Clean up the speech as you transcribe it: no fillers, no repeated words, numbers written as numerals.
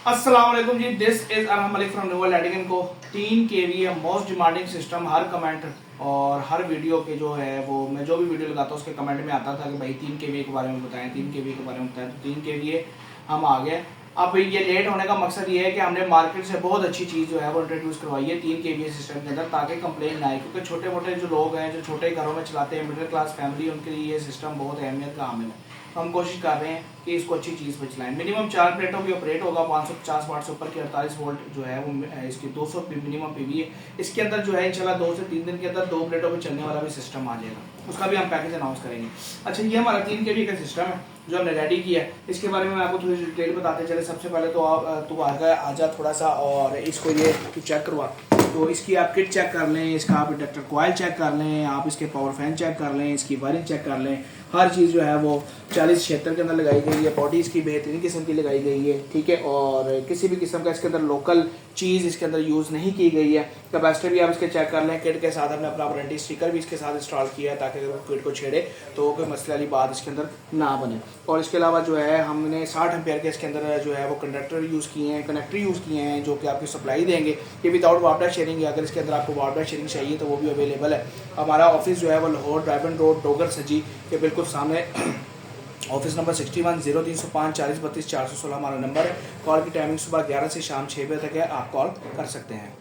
अस्सलाम वालेकुम जी, this is Arham Malik from new lighting को 3 kVA मोस्ट डिमांडिंग सिस्टम। हर कमेंट और हर वीडियो के जो है वो मैं जो भी वीडियो लगाता हूँ उसके कमेंट में आता था कि भाई 3 kVA के बारे में बताएं, 3 kVA के बारे में बताएं। तो 3 kVA हम आ गए। अब ये लेट होने का मकसद ये है कि हमने मार्केट से बहुत अच्छी चीज़ जो है वो इंट्रोड्यूस करवाई है 3 kVA सिस्टम के अंदर, ताकि कंप्लेन ना आए। क्योंकि छोटे मोटे जो लोग हैं जो छोटे घरों में चलाते हैं, मिडिल क्लास फैमिली, उनके लिए ये सिस्टम बहुत अहमियत का हामिल है। तो हम कोशिश कर रहे हैं कि इसको अच्छी चीज़ पर चलाएं। मिनिमम 4 प्लेटों की ऑपरेट होगा, 550 वाट से ऊपर की 48 वोल्ट जो है वो इसकी 200 मिनिमम पीवी है। इसके अंदर जो है इंशाल्लाह 2 से 3 दिन के अंदर 2 प्लेटों पर चलने वाला भी सिस्टम आ जाएगा, उसका भी हम पैकेज अनाउंस करेंगे। अच्छा, ये हमारा 3 kVA का सिस्टम है जो हमने रेडी किया है। इसके बारे में मैं आपको थोड़ी डिटेल बताते चले। सबसे पहले तो आप तू आजा थोड़ा सा और इसको ये चेक करवा। तो इसकी आप किट चेक कर लें, इसका आप इंडक्टर कॉइल चेक कर लें, आप इसके पावर फैन चेक कर लें, इसकी वायरिंग चेक कर लें। हर चीज़ जो है वो 40-76 के अंदर लगाई गई है। बॉडी इसकी बेहतरीन किस्म की लगाई गई है, ठीक है। और किसी भी किस्म का इसके अंदर लोकल चीज़ इसके अंदर यूज़ नहीं की गई है। कैपेसिटर भी आप इसके चेक कर लें। किट के साथ हमने अपना वारंटी स्टिकर भी इसके साथ इंस्टॉल किया है, ताकि अगर किट को छेड़े तो कोई मसले वाली बात इसके अंदर ना बने। और इसके अलावा जो है हमने 60 एम्पेयर के इसके अंदर जो है वो कंडक्टर यूज़ किए हैं, कनेक्टर यूज़ किए हैं, जो कि आपकी सप्लाई देंगे। ये विदाउट वाटर शेयरिंग है। अगर इसके अंदर आपको वाटर शेयरिंग चाहिए तो वो भी अवेलेबल है। हमारा ऑफिस जो है वो लाहौर ड्राइवन रोड डोगर सजी के बिल्कुल सामने ऑफिस नंबर 61 0305 40 32 416 हमारा नंबर है। कॉल की टाइमिंग सुबह 11 से शाम 6 बजे तक है, आप कॉल कर सकते हैं।